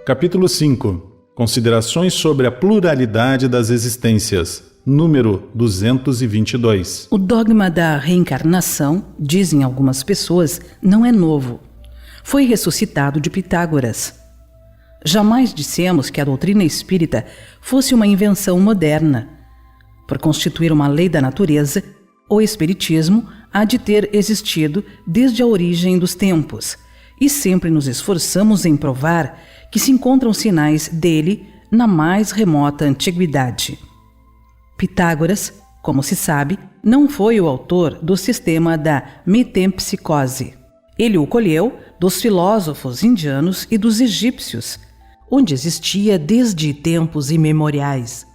Capítulo 5. Considerações sobre a pluralidade das existências. Número 222. O dogma da reencarnação, dizem algumas pessoas, não é novo. Foi ressuscitado de Pitágoras. Jamais dissemos que a doutrina espírita fosse uma invenção moderna. Por constituir uma lei da natureza, o espiritismo há de ter existido desde a origem dos tempos, e sempre nos esforçamos em provar que se encontram sinais dele na mais remota antiguidade. Pitágoras, como se sabe, não foi o autor do sistema da metempsicose. Ele o colheu dos filósofos indianos e dos egípcios, onde existia desde tempos imemoriais.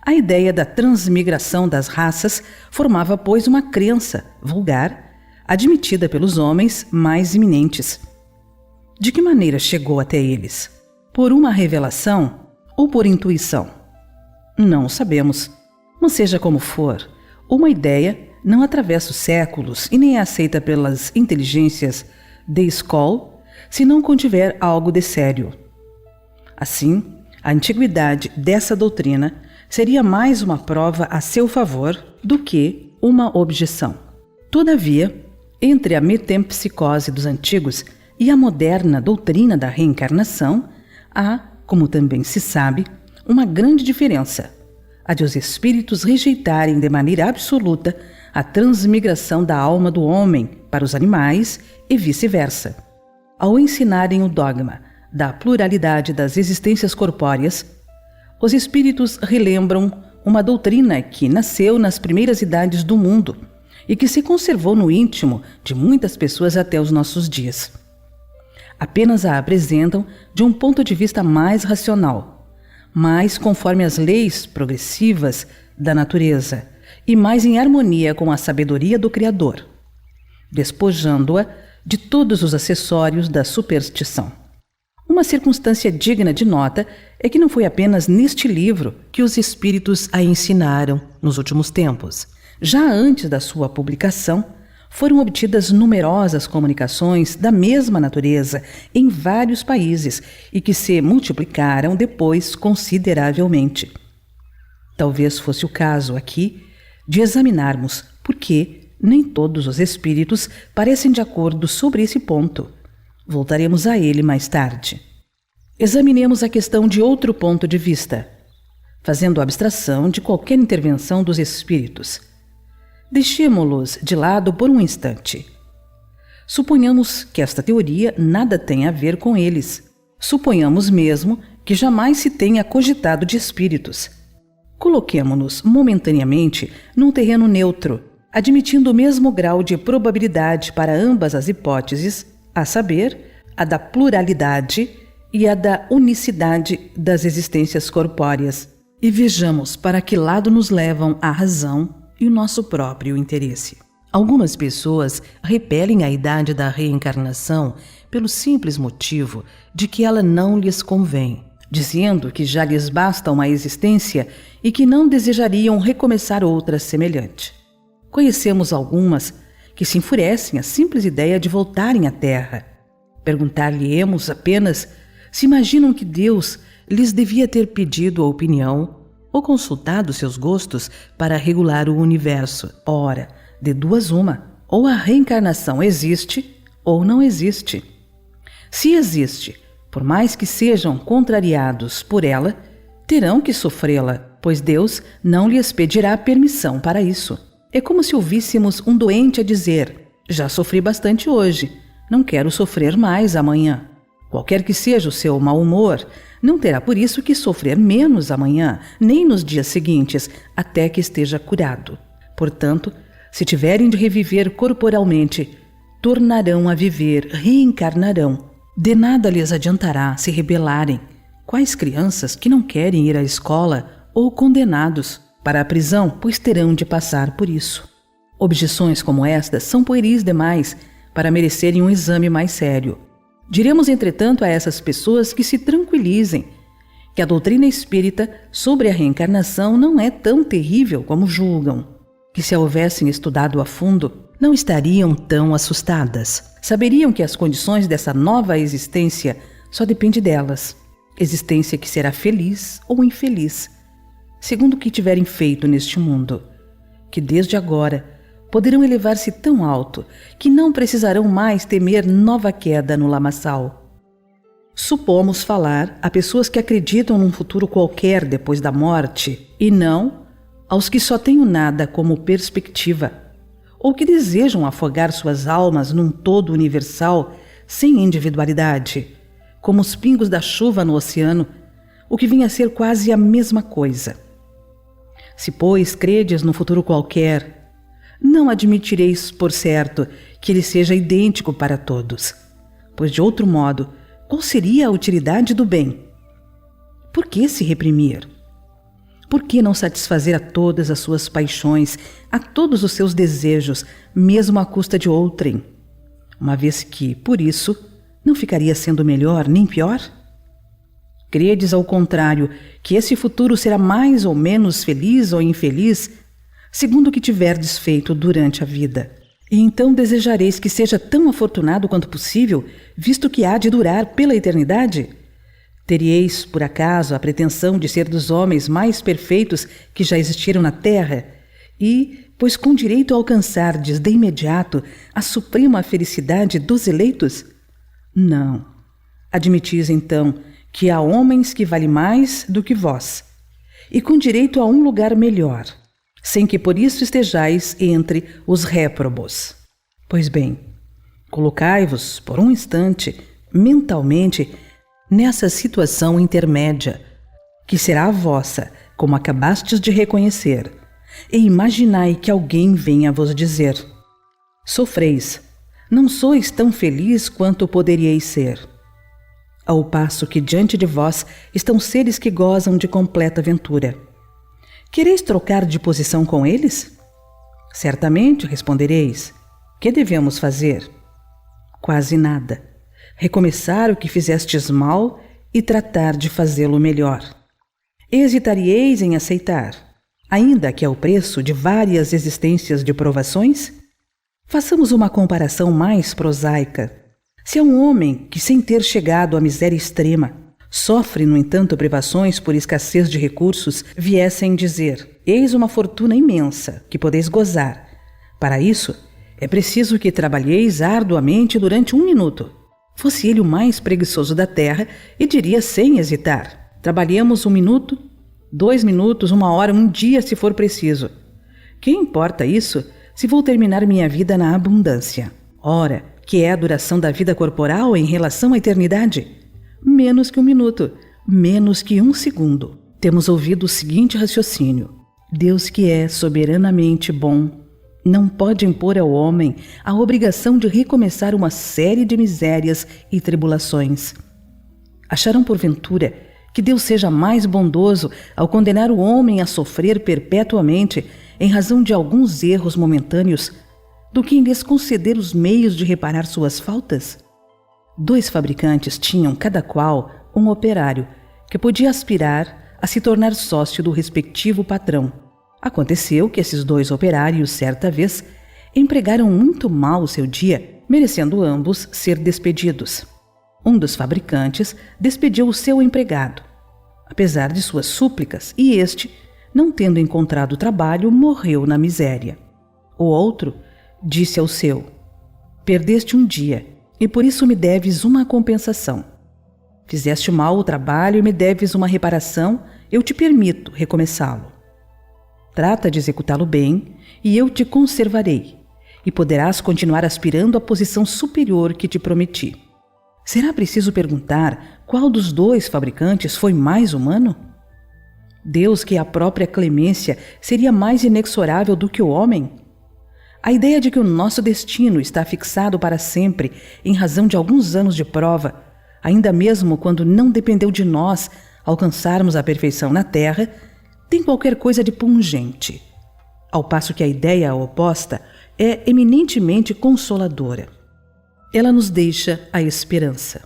A ideia da transmigração das raças formava, pois, uma crença vulgar, admitida pelos homens mais eminentes. De que maneira chegou até eles? Por uma revelação ou por intuição? Não o sabemos. Mas seja como for, uma ideia não atravessa os séculos e nem é aceita pelas inteligências de escola se não contiver algo de sério. Assim, a antiguidade dessa doutrina seria mais uma prova a seu favor do que uma objeção. Todavia, entre a metempsicose dos antigos e a moderna doutrina da reencarnação, há, como também se sabe, uma grande diferença: a de os espíritos rejeitarem de maneira absoluta a transmigração da alma do homem para os animais e vice-versa. Ao ensinarem o dogma da pluralidade das existências corpóreas, os espíritos relembram uma doutrina que nasceu nas primeiras idades do mundo e que se conservou no íntimo de muitas pessoas até os nossos dias. Apenas a apresentam de um ponto de vista mais racional, mais conforme as leis progressivas da natureza e mais em harmonia com a sabedoria do Criador, despojando-a de todos os acessórios da superstição. Uma circunstância digna de nota é que não foi apenas neste livro que os espíritos a ensinaram nos últimos tempos. Já antes da sua publicação, foram obtidas numerosas comunicações da mesma natureza em vários países e que se multiplicaram depois consideravelmente. Talvez fosse o caso aqui de examinarmos por que nem todos os espíritos parecem de acordo sobre esse ponto. Voltaremos a ele mais tarde. Examinemos a questão de outro ponto de vista, fazendo abstração de qualquer intervenção dos espíritos. Deixemo-los de lado por um instante. Suponhamos que esta teoria nada tem a ver com eles. Suponhamos mesmo que jamais se tenha cogitado de espíritos. Coloquemo-nos momentaneamente num terreno neutro, admitindo o mesmo grau de probabilidade para ambas as hipóteses, a saber, a da pluralidade e a da unicidade das existências corpóreas, e vejamos para que lado nos levam a razão e o nosso próprio interesse. Algumas pessoas repelem a idade da reencarnação pelo simples motivo de que ela não lhes convém, dizendo que já lhes basta uma existência e que não desejariam recomeçar outra semelhante. Conhecemos algumas que se enfurecem à simples ideia de voltarem à Terra. Perguntar-lhe-emos apenas se imaginam que Deus lhes devia ter pedido a opinião ou consultado seus gostos para regular o universo. Ora, de duas uma, ou a reencarnação existe ou não existe. Se existe, por mais que sejam contrariados por ela, terão que sofrê-la, pois Deus não lhes pedirá permissão para isso. É como se ouvíssemos um doente a dizer: já sofri bastante hoje, não quero sofrer mais amanhã. Qualquer que seja o seu mau humor, não terá por isso que sofrer menos amanhã, nem nos dias seguintes, até que esteja curado. Portanto, se tiverem de reviver corporalmente, tornarão a viver, reencarnarão. De nada lhes adiantará se rebelarem. Quais crianças que não querem ir à escola ou condenados para a prisão, pois terão de passar por isso. Objeções como estas são pueris demais para merecerem um exame mais sério. Diremos, entretanto, a essas pessoas que se tranquilizem, que a doutrina espírita sobre a reencarnação não é tão terrível como julgam, que se a houvessem estudado a fundo, não estariam tão assustadas. Saberiam que as condições dessa nova existência só dependem delas. existência que será feliz ou infeliz, segundo o que tiverem feito neste mundo, que desde agora poderão elevar-se tão alto que não precisarão mais temer nova queda no lamaçal. Supomos falar a pessoas que acreditam num futuro qualquer depois da morte e não aos que só têm o nada como perspectiva, ou que desejam afogar suas almas num todo universal sem individualidade, como os pingos da chuva no oceano, o que vinha a ser quase a mesma coisa. Se, pois, credes num futuro qualquer, não admitireis, por certo, que ele seja idêntico para todos, pois, de outro modo, qual seria a utilidade do bem? Por que se reprimir? Por que não satisfazer a todas as suas paixões, a todos os seus desejos, mesmo à custa de outrem? Uma vez que, por isso, não ficaria sendo melhor nem pior? Credes, ao contrário, que esse futuro será mais ou menos feliz ou infeliz, segundo o que tiverdes feito durante a vida. E então desejareis que seja tão afortunado quanto possível, visto que há de durar pela eternidade? Teríeis, por acaso, a pretensão de ser dos homens mais perfeitos que já existiram na terra? E, pois com direito a alcançardes de imediato a suprema felicidade dos eleitos? Não. Admitis, então, que há homens que valem mais do que vós, e com direito a um lugar melhor, sem que por isso estejais entre os réprobos. Pois bem, colocai-vos, por um instante, mentalmente, nessa situação intermédia, que será a vossa, como acabastes de reconhecer, e imaginai que alguém venha vos dizer: sofreis, não sois tão feliz quanto poderíeis ser. Ao passo que diante de vós estão seres que gozam de completa ventura. Quereis trocar de posição com eles? Certamente, respondereis. Que devemos fazer? Quase nada. Recomeçar o que fizestes mal e tratar de fazê-lo melhor. Hesitaríeis em aceitar, ainda que ao preço de várias existências de provações? Façamos uma comparação mais prosaica. Se há um homem que, sem ter chegado à miséria extrema, sofre, no entanto, privações por escassez de recursos, viessem dizer: eis uma fortuna imensa que podeis gozar. Para isso, é preciso que trabalheis arduamente durante 1 minuto. Fosse ele o mais preguiçoso da terra e diria sem hesitar: trabalhemos 1 minuto, 2 minutos, 1 hora, 1 dia, se for preciso. Que importa isso se vou terminar minha vida na abundância? Ora, que é a duração da vida corporal em relação à eternidade? Menos que 1 minuto, menos que 1 segundo. Temos ouvido o seguinte raciocínio: Deus, que é soberanamente bom, não pode impor ao homem a obrigação de recomeçar uma série de misérias e tribulações. Acharão, porventura, que Deus seja mais bondoso ao condenar o homem a sofrer perpetuamente em razão de alguns erros momentâneos, do que em lhes conceder os meios de reparar suas faltas? 2 fabricantes tinham, cada qual, um operário, que podia aspirar a se tornar sócio do respectivo patrão. Aconteceu que esses 2 operários, certa vez, empregaram muito mal o seu dia, merecendo ambos ser despedidos. Um dos fabricantes despediu o seu empregado, apesar de suas súplicas, e este, não tendo encontrado trabalho, morreu na miséria. O outro disse ao seu: perdeste um dia, e por isso me deves uma compensação. Fizeste mal o trabalho e me deves uma reparação, eu te permito recomeçá-lo. Trata de executá-lo bem, e eu te conservarei, e poderás continuar aspirando à posição superior que te prometi. Será preciso perguntar qual dos 2 fabricantes foi mais humano? Deus, que é a própria clemência, seria mais inexorável do que o homem? A ideia de que o nosso destino está fixado para sempre em razão de alguns anos de prova, ainda mesmo quando não dependeu de nós alcançarmos a perfeição na terra, tem qualquer coisa de pungente, ao passo que a ideia oposta é eminentemente consoladora. Ela nos deixa a esperança.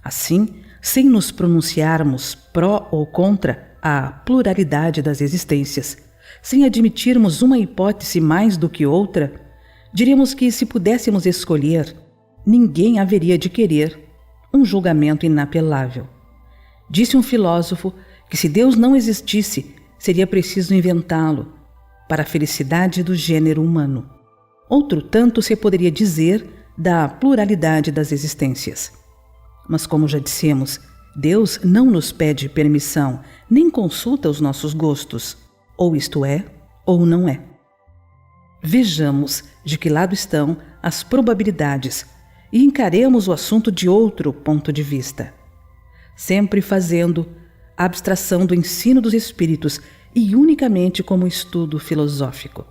Assim, sem nos pronunciarmos pró ou contra a pluralidade das existências, sem admitirmos uma hipótese mais do que outra, diríamos que, se pudéssemos escolher, ninguém haveria de querer um julgamento inapelável. Disse um filósofo que se Deus não existisse, seria preciso inventá-lo para a felicidade do gênero humano. Outro tanto se poderia dizer da pluralidade das existências. Mas como já dissemos, Deus não nos pede permissão, nem consulta os nossos gostos, ou isto é, ou não é. Vejamos de que lado estão as probabilidades e encaremos o assunto de outro ponto de vista, sempre fazendo a abstração do ensino dos espíritos e unicamente como estudo filosófico.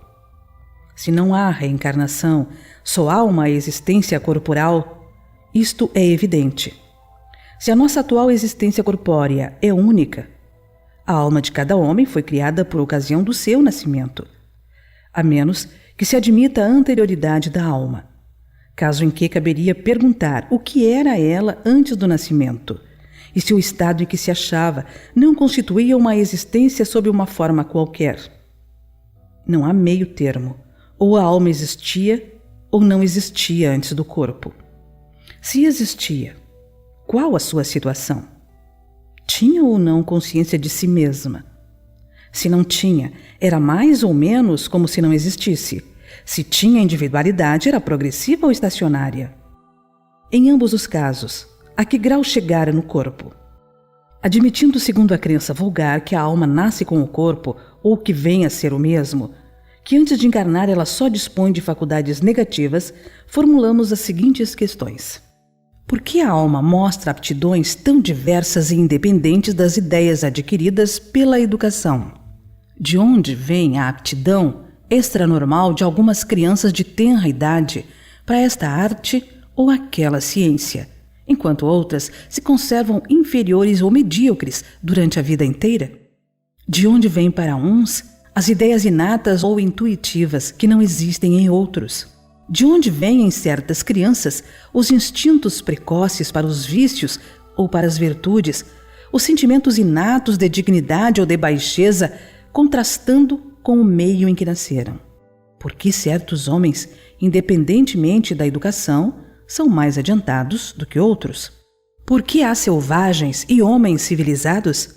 Se não há reencarnação, só há uma existência corporal, isto é evidente. Se a nossa atual existência corpórea é única, a alma de cada homem foi criada por ocasião do seu nascimento, a menos que se admita a anterioridade da alma, caso em que caberia perguntar o que era ela antes do nascimento, e se o estado em que se achava não constituía uma existência sob uma forma qualquer. Não há meio termo, ou a alma existia ou não existia antes do corpo. Se existia, qual a sua situação? Tinha ou não consciência de si mesma? Se não tinha, era mais ou menos como se não existisse. Se tinha individualidade, era progressiva ou estacionária? Em ambos os casos, a que grau chegara no corpo? Admitindo, segundo a crença vulgar, que a alma nasce com o corpo, ou que venha a ser o mesmo, que antes de encarnar ela só dispõe de faculdades negativas, formulamos as seguintes questões. Por que a alma mostra aptidões tão diversas e independentes das ideias adquiridas pela educação? De onde vem a aptidão extranormal de algumas crianças de tenra idade para esta arte ou aquela ciência, enquanto outras se conservam inferiores ou medíocres durante a vida inteira? De onde vêm para uns as ideias inatas ou intuitivas que não existem em outros? De onde vêm em certas crianças os instintos precoces para os vícios ou para as virtudes, os sentimentos inatos de dignidade ou de baixeza, contrastando com o meio em que nasceram? Por que certos homens, independentemente da educação, são mais adiantados do que outros? Por que há selvagens e homens civilizados?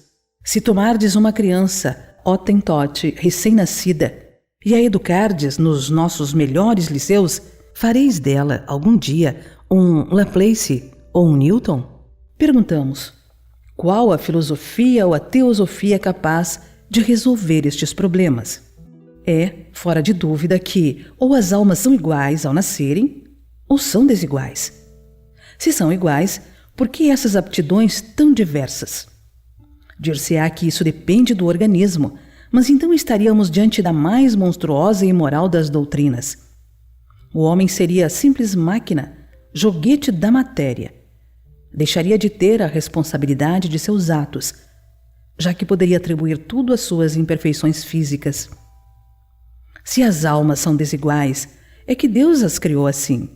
Se tomardes uma criança, hotentote, recém-nascida, e a educardes nos nossos melhores liceus, fareis dela, algum dia, um Laplace ou um Newton? Perguntamos, qual a filosofia ou a teosofia capaz de resolver estes problemas? É, fora de dúvida, que ou as almas são iguais ao nascerem, ou são desiguais. Se são iguais, por que essas aptidões tão diversas? Dir-se-á que isso depende do organismo, mas então estaríamos diante da mais monstruosa e imoral das doutrinas. O homem seria a simples máquina, joguete da matéria. Deixaria de ter a responsabilidade de seus atos, já que poderia atribuir tudo às suas imperfeições físicas. Se as almas são desiguais, é que Deus as criou assim.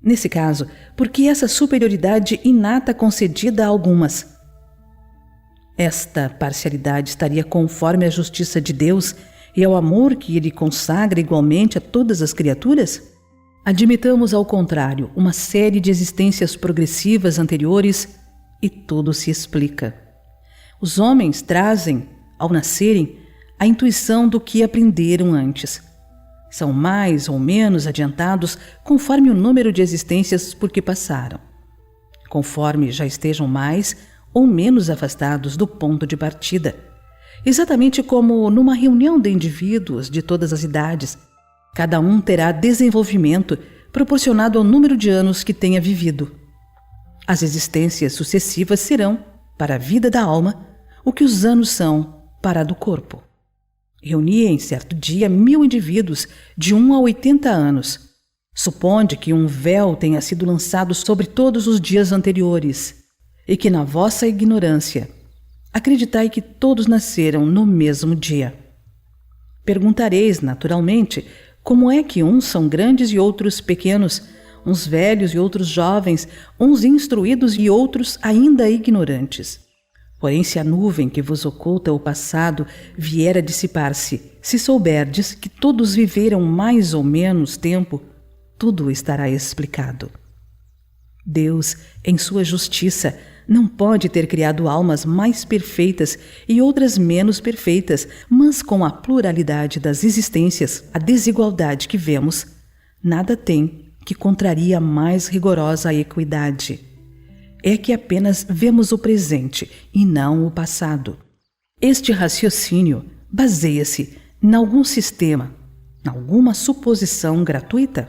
Nesse caso, por que essa superioridade inata concedida a algumas? Esta parcialidade estaria conforme à justiça de Deus e ao amor que Ele consagra igualmente a todas as criaturas? Admitamos, ao contrário, uma série de existências progressivas anteriores e tudo se explica. Os homens trazem, ao nascerem, a intuição do que aprenderam antes. São mais ou menos adiantados conforme o número de existências por que passaram. Conforme já estejam mais ou menos afastados do ponto de partida, exatamente como numa reunião de indivíduos de todas as idades, cada um terá desenvolvimento proporcionado ao número de anos que tenha vivido. As existências sucessivas serão, para a vida da alma, o que os anos são para a do corpo. Reuni em certo dia 1000 indivíduos de 1 a 80 anos. Suponde que um véu tenha sido lançado sobre todos os dias anteriores, e que na vossa ignorância acreditai que todos nasceram no mesmo dia. Perguntareis, naturalmente, como é que uns são grandes e outros pequenos, uns velhos e outros jovens, uns instruídos e outros ainda ignorantes. Porém, se a nuvem que vos oculta o passado vier a dissipar-se, se souberdes que todos viveram mais ou menos tempo, tudo estará explicado. Deus, em sua justiça, não pode ter criado almas mais perfeitas e outras menos perfeitas, mas com a pluralidade das existências, a desigualdade que vemos, nada tem que contraria a mais rigorosa equidade. É que apenas vemos o presente e não o passado. Este raciocínio baseia-se em algum sistema, em alguma suposição gratuita?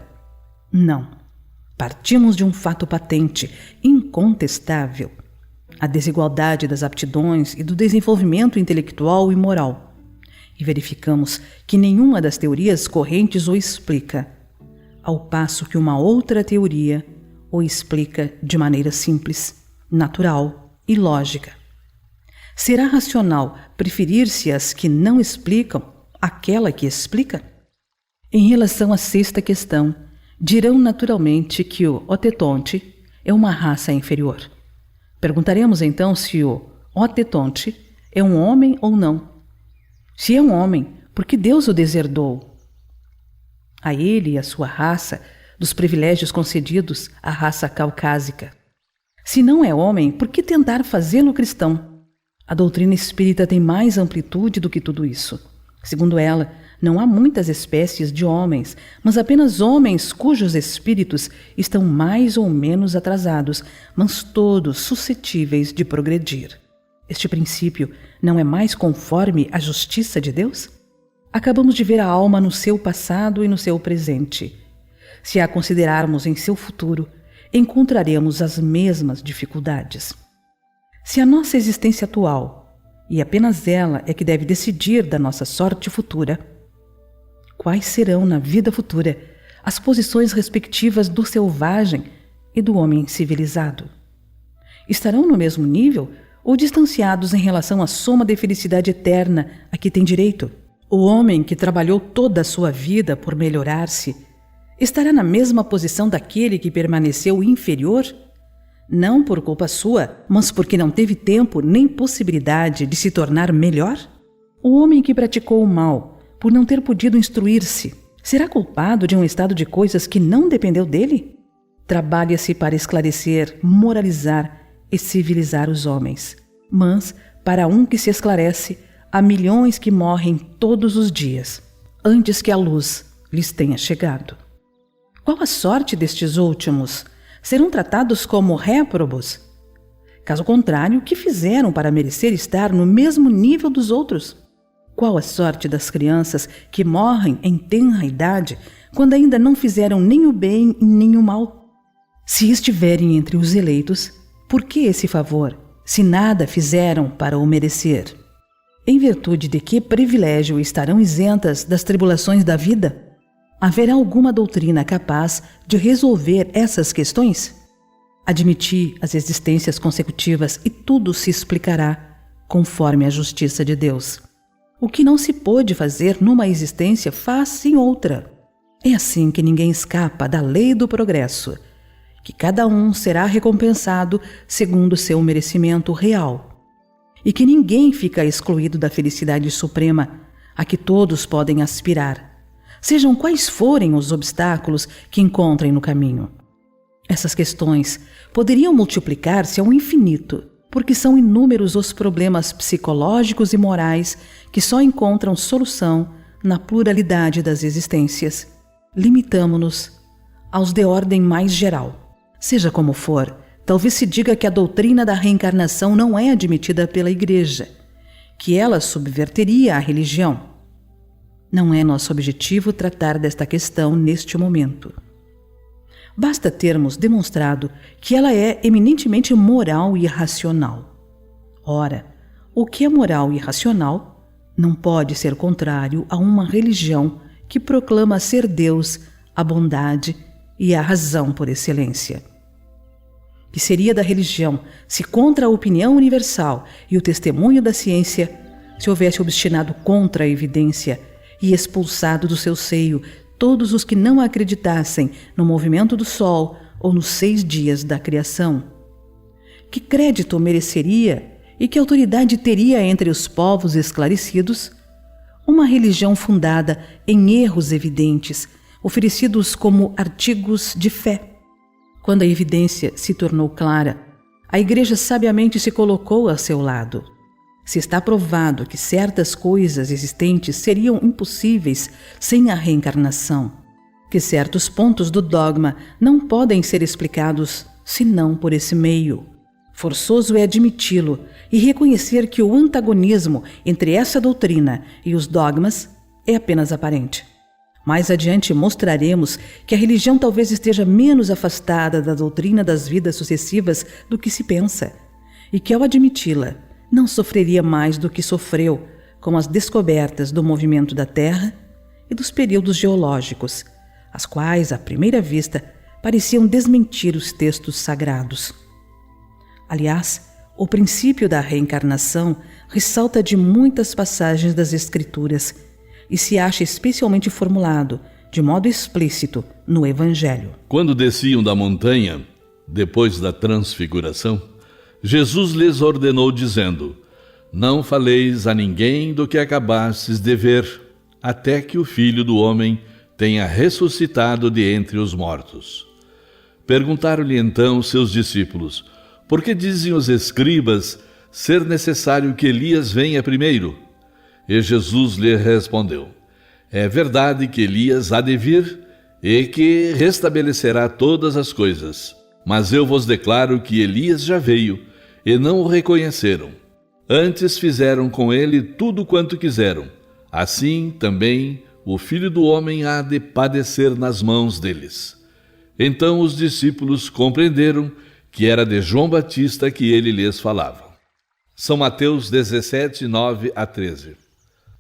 Não. Partimos de um fato patente, incontestável. A desigualdade das aptidões e do desenvolvimento intelectual e moral. E verificamos que nenhuma das teorias correntes o explica, ao passo que uma outra teoria o explica de maneira simples, natural e lógica. Será racional preferir-se as que não explicam aquela que explica? Em relação à sexta questão, dirão naturalmente que o Otetonte é uma raça inferior. Perguntaremos então se o Otetonte é um homem ou não. Se é um homem, por que Deus o deserdou? A ele e a sua raça, dos privilégios concedidos à raça caucásica. Se não é homem, por que tentar fazê-lo cristão? A doutrina espírita tem mais amplitude do que tudo isso. Segundo ela, não há muitas espécies de homens, mas apenas homens cujos espíritos estão mais ou menos atrasados, mas todos suscetíveis de progredir. Este princípio não é mais conforme à justiça de Deus? Acabamos de ver a alma no seu passado e no seu presente. Se a considerarmos em seu futuro, encontraremos as mesmas dificuldades. Se a nossa existência atual, e apenas ela é que deve decidir da nossa sorte futura, quais serão na vida futura as posições respectivas do selvagem e do homem civilizado? Estarão no mesmo nível ou distanciados em relação à soma de felicidade eterna a que tem direito? O homem que trabalhou toda a sua vida por melhorar-se estará na mesma posição daquele que permaneceu inferior? Não por culpa sua, mas porque não teve tempo nem possibilidade de se tornar melhor? O homem que praticou o mal por não ter podido instruir-se, será culpado de um estado de coisas que não dependeu dele? Trabalha-se para esclarecer, moralizar e civilizar os homens. Mas, para um que se esclarece, há milhões que morrem todos os dias, antes que a luz lhes tenha chegado. Qual a sorte destes últimos? Serão tratados como réprobos? Caso contrário, o que fizeram para merecer estar no mesmo nível dos outros? Qual a sorte das crianças que morrem em tenra idade, quando ainda não fizeram nem o bem nem o mal? Se estiverem entre os eleitos, por que esse favor, se nada fizeram para o merecer? Em virtude de que privilégio estarão isentas das tribulações da vida? Haverá alguma doutrina capaz de resolver essas questões? Admiti as existências consecutivas e tudo se explicará conforme a justiça de Deus. O que não se pôde fazer numa existência, faz-se em outra. É assim que ninguém escapa da lei do progresso, que cada um será recompensado segundo seu merecimento real, e que ninguém fica excluído da felicidade suprema a que todos podem aspirar, sejam quais forem os obstáculos que encontrem no caminho. Essas questões poderiam multiplicar-se ao infinito, porque são inúmeros os problemas psicológicos e morais que só encontram solução na pluralidade das existências. Limitamo-nos aos de ordem mais geral. Seja como for, talvez se diga que a doutrina da reencarnação não é admitida pela Igreja, que ela subverteria a religião. Não é nosso objetivo tratar desta questão neste momento. Basta termos demonstrado que ela é eminentemente moral e racional. Ora, o que é moral e racional não pode ser contrário a uma religião que proclama ser Deus, a bondade e a razão por excelência. Que seria da religião se, contra a opinião universal e o testemunho da ciência, se houvesse obstinado contra a evidência e expulsado do seu seio todos os que não acreditassem no movimento do Sol ou nos 6 dias da criação? Que crédito mereceria e que autoridade teria entre os povos esclarecidos uma religião fundada em erros evidentes, oferecidos como artigos de fé? Quando a evidência se tornou clara, A Igreja sabiamente se colocou a seu lado. Se está provado que certas coisas existentes seriam impossíveis sem a reencarnação, que certos pontos do dogma não podem ser explicados senão por esse meio, forçoso é admiti-lo e reconhecer que o antagonismo entre essa doutrina e os dogmas é apenas aparente. Mais adiante mostraremos que a religião talvez esteja menos afastada da doutrina das vidas sucessivas do que se pensa, e que ao admiti-la, não sofreria mais do que sofreu com as descobertas do movimento da Terra e dos períodos geológicos, as quais, à primeira vista, pareciam desmentir os textos sagrados. Aliás, o princípio da reencarnação ressalta de muitas passagens das Escrituras e se acha especialmente formulado, de modo explícito, no Evangelho. Quando desciam da montanha, depois da transfiguração, Jesus lhes ordenou dizendo: não faleis a ninguém do que acabastes de ver, até que o Filho do Homem tenha ressuscitado de entre os mortos. Perguntaram-lhe então seus discípulos: por que dizem os escribas ser necessário que Elias venha primeiro? E Jesus lhe respondeu: é verdade que Elias há de vir e que restabelecerá todas as coisas. Mas eu vos declaro que Elias já veio e não o reconheceram. Antes fizeram com ele tudo quanto quiseram. Assim também o Filho do Homem há de padecer nas mãos deles. Então os discípulos compreenderam que era de João Batista que ele lhes falava. São Mateus 17, 9 a 13.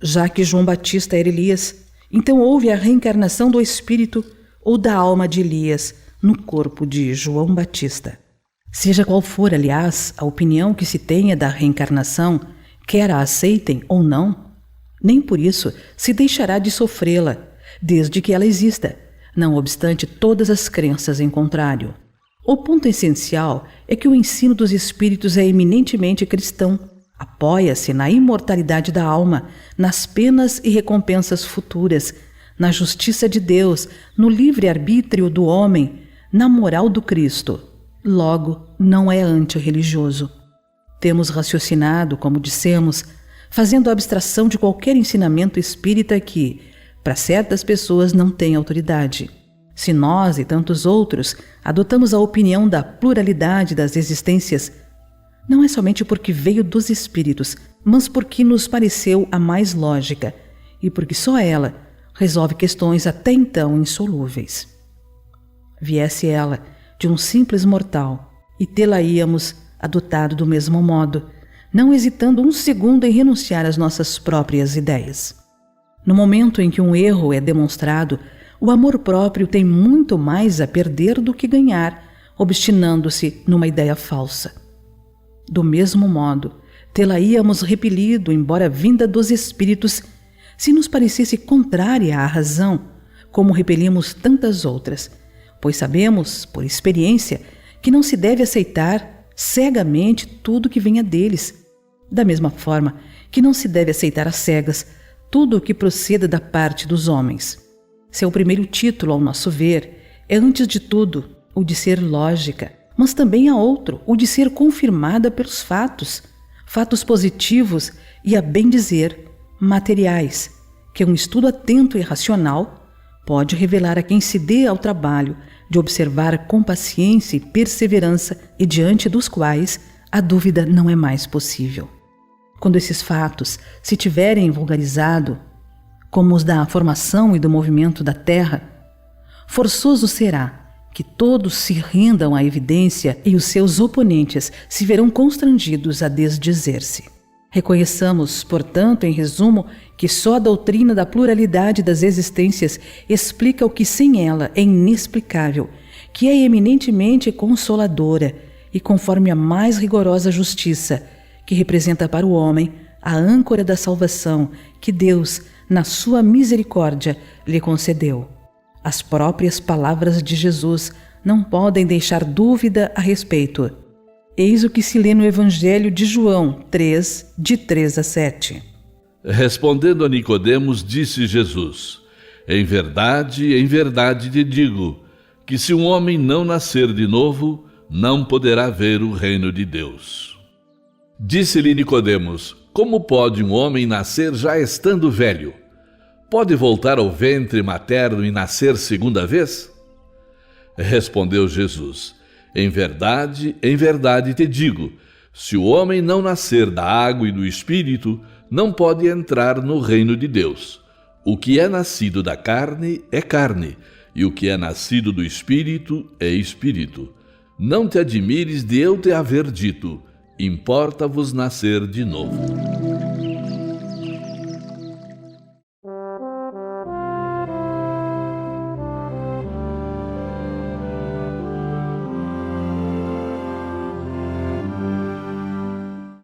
Já que João Batista era Elias, então houve a reencarnação do espírito ou da alma de Elias no corpo de João Batista. Seja qual for, aliás, a opinião que se tenha da reencarnação, quer a aceitem ou não, nem por isso se deixará de sofrê-la, desde que ela exista, não obstante todas as crenças em contrário. O ponto essencial é que o ensino dos espíritos é eminentemente cristão, apoia-se na imortalidade da alma, nas penas e recompensas futuras, na justiça de Deus, no livre-arbítrio do homem, na moral do Cristo. Logo, não é antirreligioso. Temos raciocinado, como dissemos, fazendo abstração de qualquer ensinamento espírita que, para certas pessoas, não tem autoridade. Se nós e tantos outros adotamos a opinião da pluralidade das existências, não é somente porque veio dos espíritos, mas porque nos pareceu a mais lógica e porque só ela resolve questões até então insolúveis. Viesse ela de um simples mortal e tê-la-íamos adotado do mesmo modo, não hesitando um segundo em renunciar às nossas próprias ideias. No momento em que um erro é demonstrado, o amor próprio tem muito mais a perder do que ganhar, obstinando-se numa ideia falsa. Do mesmo modo, tê-la-íamos repelido, embora vinda dos espíritos, se nos parecesse contrária à razão, como repelimos tantas outras, pois sabemos, por experiência, que não se deve aceitar cegamente tudo que venha deles, da mesma forma que não se deve aceitar às cegas tudo o que proceda da parte dos homens. Seu primeiro título, ao nosso ver, é antes de tudo o de ser lógica, mas também há outro, o de ser confirmada pelos fatos, fatos positivos e, a bem dizer, materiais, que um estudo atento e racional pode revelar a quem se dê ao trabalho de observar com paciência e perseverança e diante dos quais a dúvida não é mais possível. Quando esses fatos se tiverem vulgarizado, como os da formação e do movimento da Terra, forçoso será que todos se rendam à evidência e os seus oponentes se verão constrangidos a desdizer-se. Reconheçamos, portanto, em resumo, que só a doutrina da pluralidade das existências explica o que sem ela é inexplicável, que é eminentemente consoladora e conforme a mais rigorosa justiça, que representa para o homem a âncora da salvação que Deus, na sua misericórdia, lhe concedeu. As próprias palavras de Jesus não podem deixar dúvida a respeito. Eis o que se lê no Evangelho de João 3, de 3 a 7. Respondendo a Nicodemos, disse Jesus: em verdade te digo, que se um homem não nascer de novo, não poderá ver o reino de Deus. Disse-lhe Nicodemos: como pode um homem nascer já estando velho? Pode voltar ao ventre materno e nascer segunda vez? Respondeu Jesus: em verdade te digo, se o homem não nascer da água e do Espírito, não pode entrar no reino de Deus. O que é nascido da carne é carne, e o que é nascido do Espírito é Espírito. Não te admires de eu te haver dito: importa-vos nascer de novo.